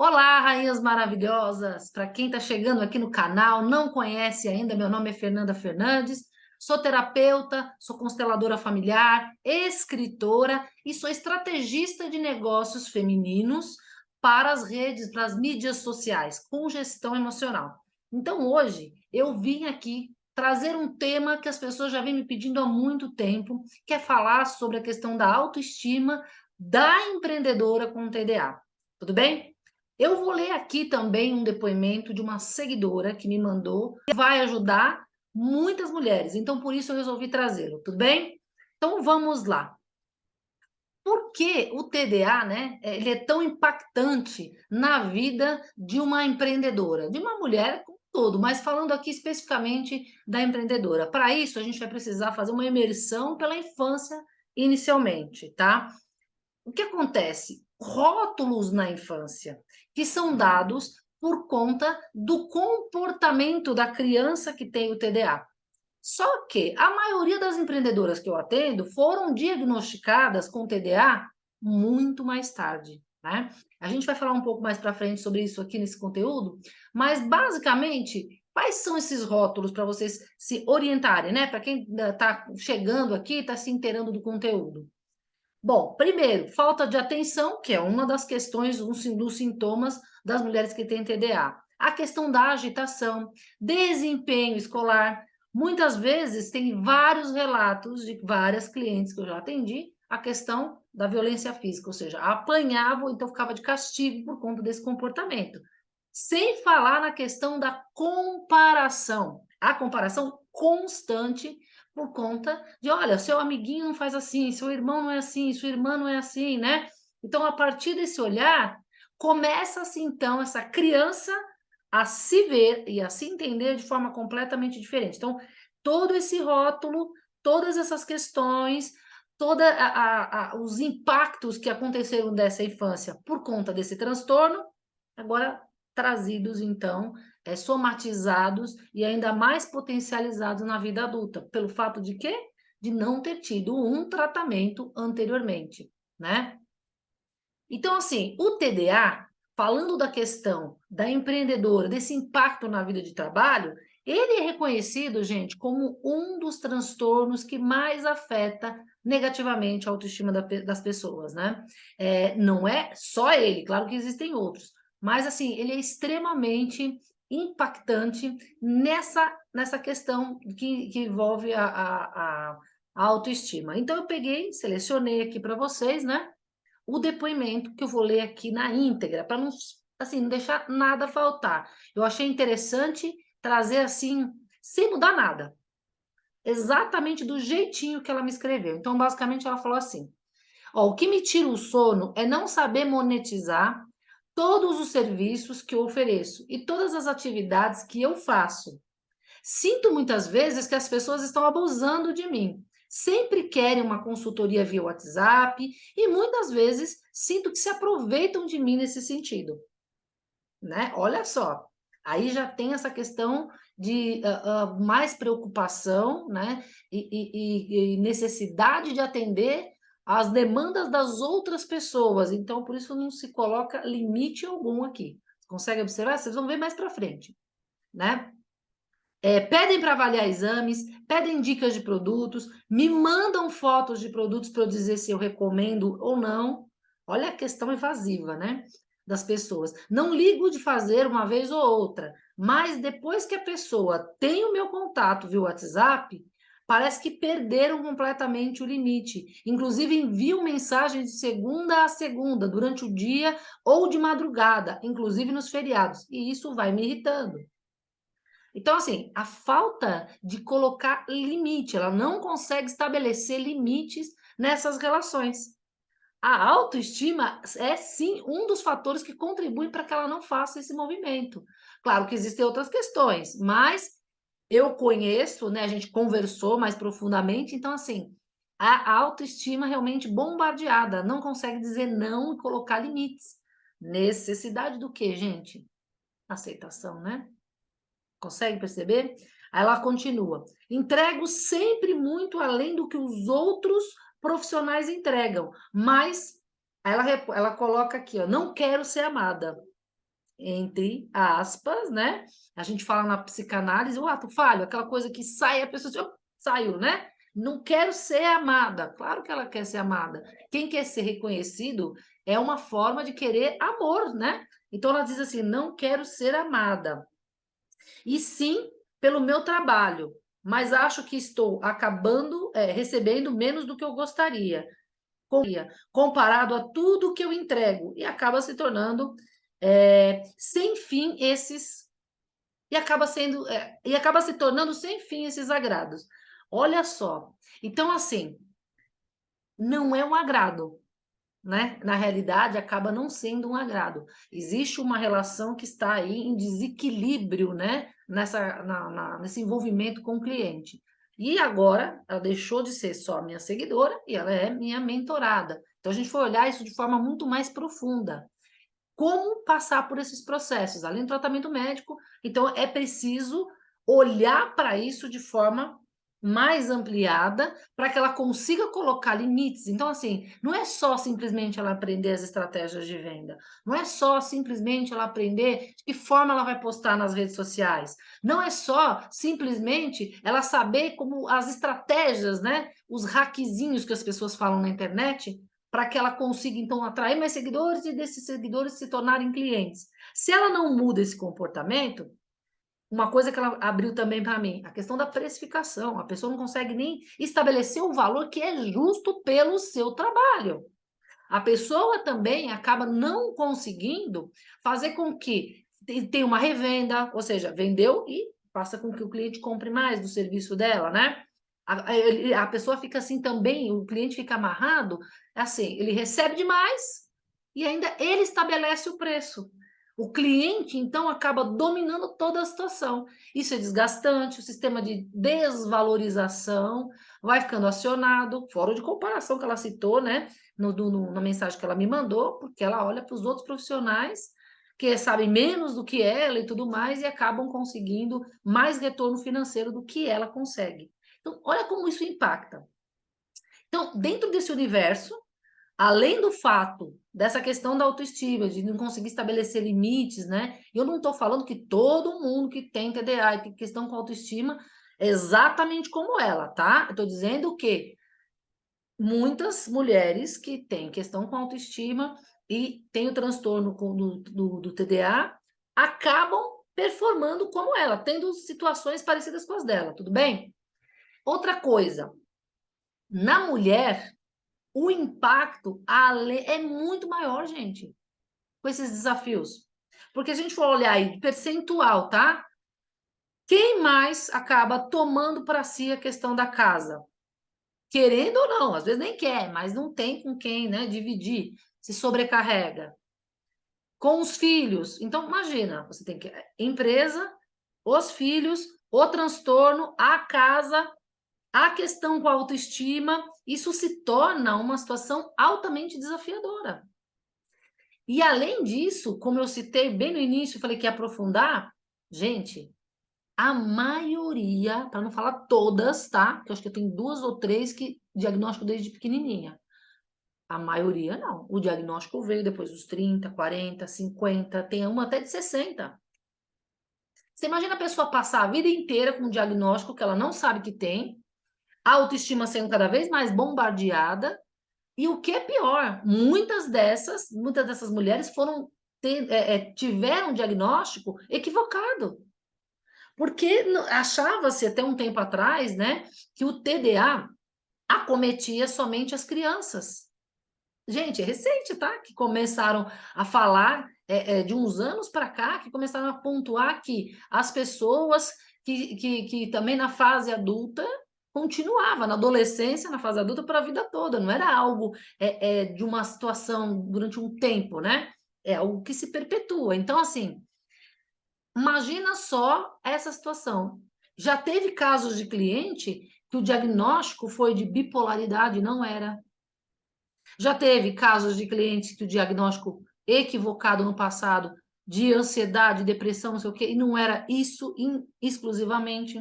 Olá, rainhas maravilhosas! Para quem está chegando aqui no canal, não conhece ainda, meu nome é Fernanda Fernandes, sou terapeuta, sou consteladora familiar, escritora e sou estrategista de negócios femininos para as redes, para as mídias sociais, com gestão emocional. Então, hoje, eu vim aqui trazer um tema que as pessoas já vêm me pedindo há muito tempo, que é falar sobre a questão da autoestima da empreendedora com TDA. Tudo bem? Eu vou ler aqui também um depoimento de uma seguidora que me mandou, que vai ajudar muitas mulheres. Então, por isso eu resolvi trazê-lo, tudo bem? Então, vamos lá. Por que o TDA, né, ele é tão impactante na vida de uma empreendedora, de uma mulher como um todo, mas falando aqui especificamente da empreendedora. Para isso, a gente vai precisar fazer uma imersão pela infância inicialmente, tá? O que acontece? Rótulos na infância, que são dados por conta do comportamento da criança que tem o TDA. Só que a maioria das empreendedoras que eu atendo foram diagnosticadas com TDA muito mais tarde, né? A gente vai falar um pouco mais para frente sobre isso aqui nesse conteúdo, mas basicamente, quais são esses rótulos para vocês se orientarem, né? Para quem está chegando aqui, está se inteirando do conteúdo. Bom, primeiro, falta de atenção, que é uma das questões, dos sintomas das mulheres que têm TDA. A questão da agitação, desempenho escolar. Muitas vezes tem vários relatos de várias clientes que eu já atendi, a questão da violência física, ou seja, apanhava ou então ficava de castigo por conta desse comportamento. Sem falar na questão da comparação, a comparação constante por conta de, olha, seu amiguinho não faz assim, seu irmão não é assim, sua irmã não é assim, né? Então, a partir desse olhar, começa-se então essa criança a se ver e a se entender de forma completamente diferente. Então, todo esse rótulo, todas essas questões, toda os impactos que aconteceram dessa infância por conta desse transtorno, agora trazidos então, somatizados e ainda mais potencializados na vida adulta, pelo fato de quê? De não ter tido um tratamento anteriormente, né? Então, assim, o TDA, falando da questão da empreendedora, desse impacto na vida de trabalho, ele é reconhecido, gente, como um dos transtornos que mais afeta negativamente a autoestima das pessoas, né? Não é só ele, claro que existem outros, mas, assim, ele é extremamente impactante nessa questão que envolve a autoestima. Então, eu peguei, selecionei aqui para vocês, né? O depoimento que eu vou ler aqui na íntegra, para não, assim, não deixar nada faltar. Eu achei interessante trazer assim, sem mudar nada, exatamente do jeitinho que ela me escreveu. Então, basicamente, ela falou assim: ó, o que me tira o sono é não saber monetizar todos os serviços que eu ofereço e todas as atividades que eu faço. Sinto muitas vezes que as pessoas estão abusando de mim. Sempre querem uma consultoria via WhatsApp e muitas vezes sinto que se aproveitam de mim nesse sentido, né? Olha só, aí já tem essa questão de mais preocupação, né? E necessidade de atender às demandas das outras pessoas. Então, por isso não se coloca limite algum aqui. Consegue observar? Vocês vão ver mais para frente, né? Pedem para avaliar exames, pedem dicas de produtos, me mandam fotos de produtos para eu dizer se eu recomendo ou não. Olha a questão evasiva, né, das pessoas. Não ligo de fazer uma vez ou outra, mas depois que a pessoa tem o meu contato via WhatsApp, parece que perderam completamente o limite. Inclusive enviam mensagens de segunda a segunda, durante o dia ou de madrugada, inclusive nos feriados. E isso vai me irritando. Então, assim, a falta de colocar limite, ela não consegue estabelecer limites nessas relações. A autoestima é sim um dos fatores que contribuem para que ela não faça esse movimento. Claro que existem outras questões, mas eu conheço, né, a gente conversou mais profundamente, então assim, a autoestima realmente bombardeada, não consegue dizer não e colocar limites. Necessidade do quê, gente? Aceitação, né? Consegue perceber? Aí ela continua: entrego sempre muito além do que os outros profissionais entregam, mas ela coloca aqui, ó, não quero ser amada. entre aspas, né? A gente fala na psicanálise, o ato falho, aquela coisa que sai, a pessoa diz, "Oh, saiu, né? Não quero ser amada." Claro que ela quer ser amada. Quem quer ser reconhecido é uma forma de querer amor, né? Então ela diz assim: não quero ser amada. E sim pelo meu trabalho, mas acho que estou acabando recebendo menos do que eu gostaria, comparado a tudo que eu entrego, e acaba se tornando sem fim esses e acaba se tornando sem fim esses agrados. Olha só, então assim, não é um agrado, né? Na realidade, acaba não sendo um agrado. Existe uma relação que está aí em desequilíbrio, né? Nesse envolvimento com o cliente. E agora, ela deixou de ser só minha seguidora e ela é minha mentorada. Então, a gente foi olhar isso de forma muito mais profunda. Como passar por esses processos, além do tratamento médico, então é preciso olhar para isso de forma mais ampliada, para que ela consiga colocar limites. Então, assim, não é só simplesmente ela aprender as estratégias de venda, não é só simplesmente ela aprender de que forma ela vai postar nas redes sociais, não é só simplesmente ela saber como as estratégias, né, os hackzinhos que as pessoas falam na internet, para que ela consiga, então, atrair mais seguidores e desses seguidores se tornarem clientes. Se ela não muda esse comportamento, uma coisa que ela abriu também para mim, a questão da precificação. A pessoa não consegue nem estabelecer um valor que é justo pelo seu trabalho. A pessoa também acaba não conseguindo fazer com que tenha uma revenda, ou seja, vendeu e faça com que o cliente compre mais do serviço dela, né? A pessoa fica assim também, o cliente fica amarrado, assim, ele recebe demais e ainda ele estabelece o preço. O cliente, então, acaba dominando toda a situação. Isso é desgastante, o sistema de desvalorização vai ficando acionado, fora de comparação que ela citou, né? Na mensagem que ela me mandou, porque ela olha para os outros profissionais que sabem menos do que ela e tudo mais e acabam conseguindo mais retorno financeiro do que ela consegue. Então, olha como isso impacta. Então, dentro desse universo, além do fato dessa questão da autoestima, de não conseguir estabelecer limites, né? Eu não estou falando que todo mundo que tem TDA e tem questão com autoestima é exatamente como ela, tá? Eu estou dizendo que muitas mulheres que têm questão com autoestima e têm o transtorno do TDA acabam performando como ela, tendo situações parecidas com as dela, tudo bem? Outra coisa, na mulher, o impacto é muito maior, gente, com esses desafios. Porque a gente for olhar aí de percentual, tá? Quem mais acaba tomando para si a questão da casa? Querendo ou não, às vezes nem quer, mas não tem com quem, né, dividir, se sobrecarrega. Com os filhos, então imagina, você tem que empresa, os filhos, o transtorno, a casa, a questão com a autoestima, isso se torna uma situação altamente desafiadora. E além disso, como eu citei bem no início, falei que ia aprofundar, gente, a maioria, para não falar todas, tá? Que eu acho que eu tenho 2 ou 3 que diagnóstico desde pequenininha. A maioria não. O diagnóstico veio depois dos 30, 40, 50, tem uma até de 60. Você imagina a pessoa passar a vida inteira com um diagnóstico que ela não sabe que tem, a autoestima sendo cada vez mais bombardeada, e o que é pior, muitas dessas mulheres tiveram um diagnóstico equivocado. Porque achava-se até um tempo atrás, né, que o TDA acometia somente as crianças. Gente, é recente, tá? Que começaram a falar de uns anos para cá, que começaram a pontuar que as pessoas que também na fase adulta continuava, na adolescência, na fase adulta, para a vida toda, não era algo de uma situação durante um tempo, né? É algo que se perpetua. Então, assim, imagina só essa situação. Já teve casos de cliente que o diagnóstico foi de bipolaridade, não era. Já teve casos de clientes que o diagnóstico equivocado no passado de ansiedade, depressão, não sei o quê, e não era isso exclusivamente,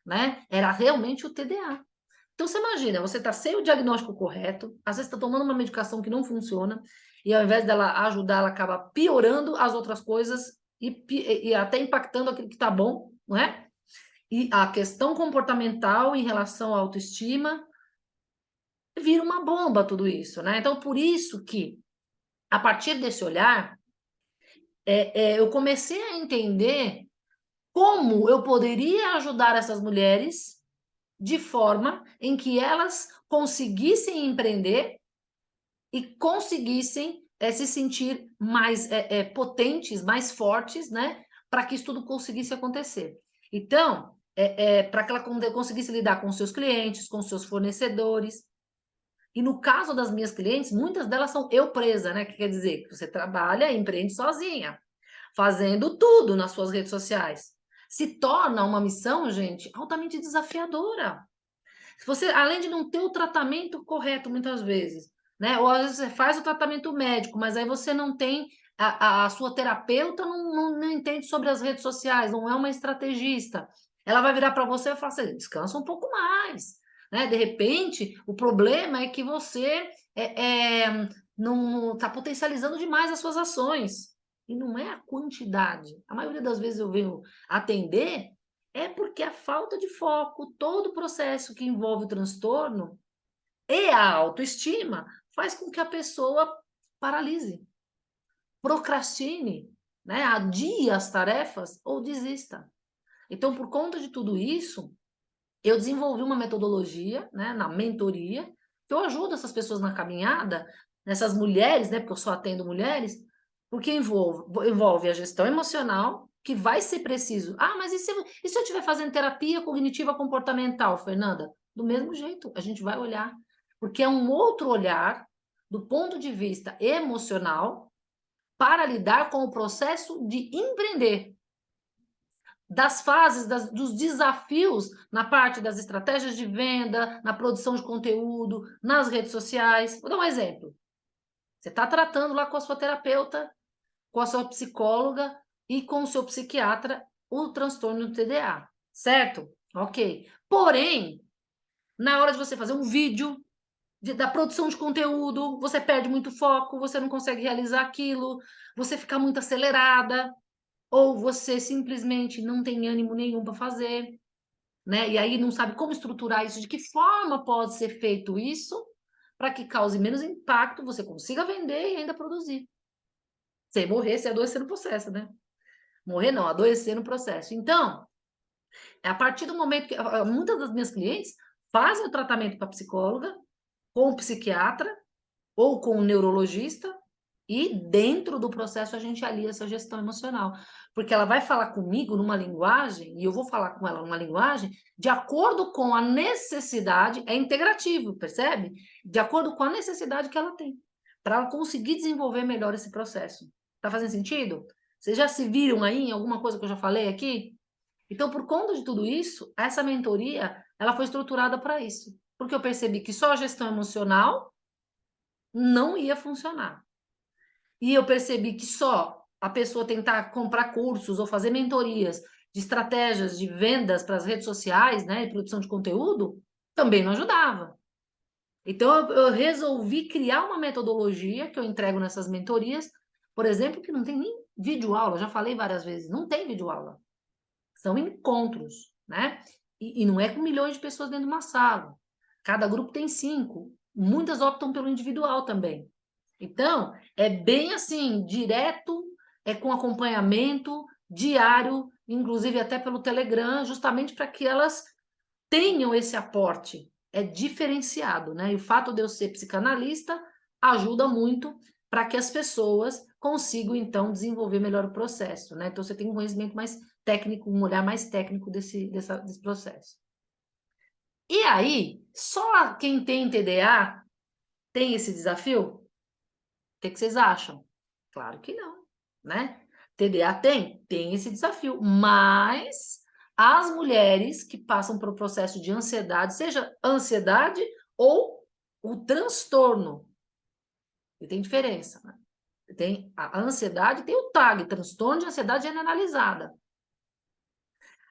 né? Era realmente o TDA. Então você imagina, você está sem o diagnóstico correto, às vezes está tomando uma medicação que não funciona, e ao invés dela ajudar, ela acaba piorando as outras coisas e até impactando aquilo que está bom, não é? E a questão comportamental em relação à autoestima vira uma bomba tudo isso, né? Então, por isso que, a partir desse olhar, eu comecei a entender como eu poderia ajudar essas mulheres de forma em que elas conseguissem empreender e conseguissem se sentir mais potentes, mais fortes, né? Para que isso tudo conseguisse acontecer. Então, para que ela conseguisse lidar com seus clientes, com seus fornecedores. E no caso das minhas clientes, muitas delas são eu presa, né? Que quer dizer que você trabalha e empreende sozinha, fazendo tudo nas suas redes sociais. Se torna uma missão, gente, altamente desafiadora. Se você, além de não ter o tratamento correto muitas vezes, né? Ou às vezes você faz o tratamento médico, mas aí você não tem, a sua terapeuta não entende sobre as redes sociais, não é uma estrategista. Ela vai virar para você e falar assim, descansa um pouco mais, né? De repente, o problema é que você não está potencializando demais as suas ações. E não é a quantidade. A maioria das vezes eu venho atender é porque a falta de foco, todo o processo que envolve o transtorno e a autoestima faz com que a pessoa paralise, procrastine, né? Adie as tarefas ou desista. Então, por conta de tudo isso, eu desenvolvi uma metodologia, né, na mentoria, que eu ajudo essas pessoas na caminhada, nessas mulheres, né, porque eu só atendo mulheres, porque envolve a gestão emocional, que vai ser preciso. Ah, mas e se eu estiver fazendo terapia cognitiva comportamental, Fernanda? Do mesmo jeito, a gente vai olhar, porque é um outro olhar do ponto de vista emocional para lidar com o processo de empreender das fases, dos desafios na parte das estratégias de venda, na produção de conteúdo, nas redes sociais. Vou dar um exemplo. Você está tratando lá com a sua terapeuta, com a sua psicóloga e com o seu psiquiatra o transtorno do TDA, certo? Ok. Porém, na hora de você fazer um vídeo da produção de conteúdo, você perde muito foco, você não consegue realizar aquilo, você fica muito acelerada, ou você simplesmente não tem ânimo nenhum para fazer, né? E aí não sabe como estruturar isso, de que forma pode ser feito isso para que cause menos impacto, você consiga vender e ainda produzir. Sem morrer, sem adoecer no processo, né? Morrer não, adoecer no processo. Então, é a partir do momento que muitas das minhas clientes fazem o tratamento com a psicóloga, com o psiquiatra ou com o neurologista, e dentro do processo a gente alia essa gestão emocional. Porque ela vai falar comigo numa linguagem, e eu vou falar com ela numa linguagem, de acordo com a necessidade, é integrativo, percebe? De acordo com a necessidade que ela tem, para ela conseguir desenvolver melhor esse processo. Tá fazendo sentido? Vocês já se viram aí em alguma coisa que eu já falei aqui? Então, por conta de tudo isso, essa mentoria, ela foi estruturada para isso. Porque eu percebi que só a gestão emocional não ia funcionar. E eu percebi que só a pessoa tentar comprar cursos ou fazer mentorias de estratégias de vendas para as redes sociais, né, e produção de conteúdo, também não ajudava. Então, eu resolvi criar uma metodologia que eu entrego nessas mentorias, por exemplo, que não tem nem videoaula, já falei várias vezes, não tem videoaula. São encontros, né? E não é com milhões de pessoas dentro de uma sala. Cada grupo tem 5. Muitas optam pelo individual também. Então, é bem assim, direto, com acompanhamento diário, inclusive até pelo Telegram, justamente para que elas tenham esse aporte. É diferenciado, né? E o fato de eu ser psicanalista ajuda muito para que as pessoas consigam, então, desenvolver melhor o processo, né? Então, você tem um conhecimento mais técnico, um olhar mais técnico desse processo. E aí, só quem tem TDA tem esse desafio? O que vocês acham? Claro que não, né? TDA tem? Tem esse desafio, mas as mulheres que passam por um processo de ansiedade, seja ansiedade ou o transtorno, e tem diferença, né? Tem a ansiedade, tem o TAG, transtorno de ansiedade generalizada.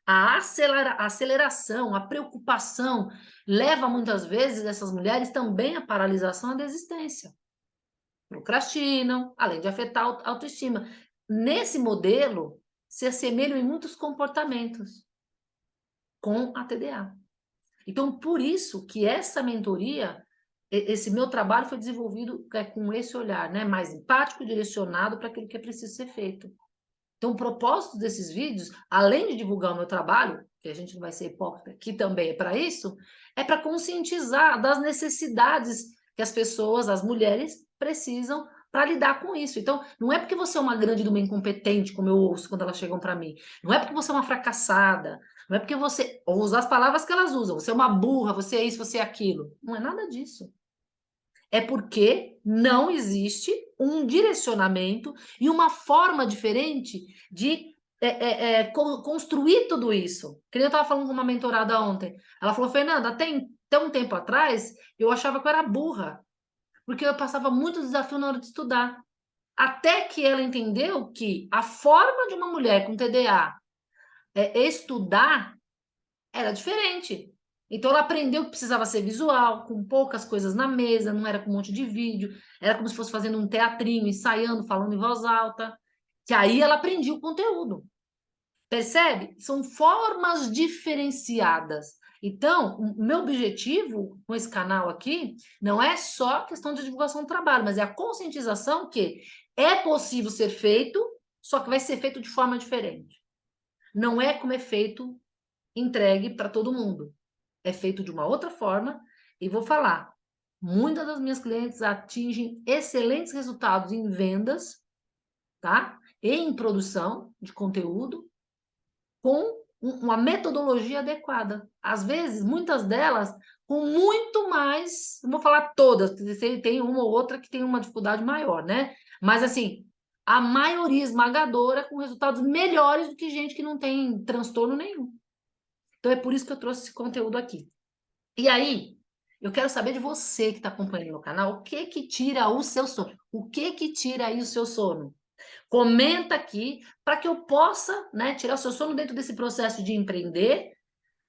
A aceleração, a preocupação leva muitas vezes essas mulheres também à paralisação, à desistência. procrastinam, além de afetar a autoestima. Nesse modelo, se assemelham em muitos comportamentos com a TDA. Então, por isso que essa mentoria, esse meu trabalho foi desenvolvido com esse olhar, né, mais empático, direcionado para aquilo que é preciso ser feito. Então, o propósito desses vídeos, além de divulgar o meu trabalho, que a gente não vai ser hipócrita, que também é para isso, é para conscientizar das necessidades que as pessoas, as mulheres, precisam para lidar com isso. Então, não é porque você é uma grande de uma incompetente, como eu ouço quando elas chegam para mim. Não é porque você é uma fracassada. Não é porque você. Ou usar as palavras que elas usam. Você é uma burra, você é isso, você é aquilo. Não é nada disso. É porque não existe um direcionamento e uma forma diferente de construir tudo isso. Que nem eu estava falando com uma mentorada ontem. Ela falou, Fernanda, até um tempo atrás, eu achava que eu era burra, porque eu passava muito desafio na hora de estudar. Até que ela entendeu que a forma de uma mulher com TDA estudar era diferente. Então ela aprendeu que precisava ser visual, com poucas coisas na mesa, não era com um monte de vídeo, era como se fosse fazendo um teatrinho, ensaiando, falando em voz alta, que aí ela aprendia o conteúdo. Percebe? São formas diferenciadas. Então, o meu objetivo com esse canal aqui não é só questão de divulgação do trabalho, mas é a conscientização que é possível ser feito, só que vai ser feito de forma diferente. Não é como é feito entregue para todo mundo. É feito de uma outra forma e vou falar, muitas das minhas clientes atingem excelentes resultados em vendas, tá? E em produção de conteúdo com uma metodologia adequada. Às vezes, muitas delas com muito mais, não vou falar todas, tem uma ou outra que tem uma dificuldade maior, né? Mas assim, a maioria esmagadora com resultados melhores do que gente que não tem transtorno nenhum. Então é por isso que eu trouxe esse conteúdo aqui. E aí, eu quero saber de você que está acompanhando meu canal, o que que tira o seu sono? O que que tira aí o seu sono? Comenta aqui para que eu possa, né, tirar o seu sono dentro desse processo de empreender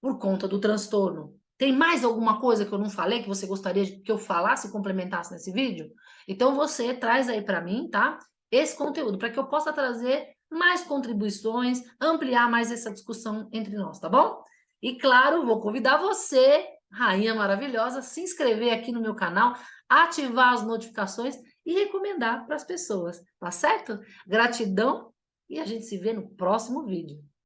por conta do transtorno. Tem mais alguma coisa que eu não falei que você gostaria que eu falasse e complementasse nesse vídeo? Então você traz aí para mim, tá? Esse conteúdo para que eu possa trazer mais contribuições, ampliar mais essa discussão entre nós, tá bom? E claro, vou convidar você, rainha maravilhosa, a se inscrever aqui no meu canal, ativar as notificações e recomendar para as pessoas, tá certo? Gratidão e a gente se vê no próximo vídeo.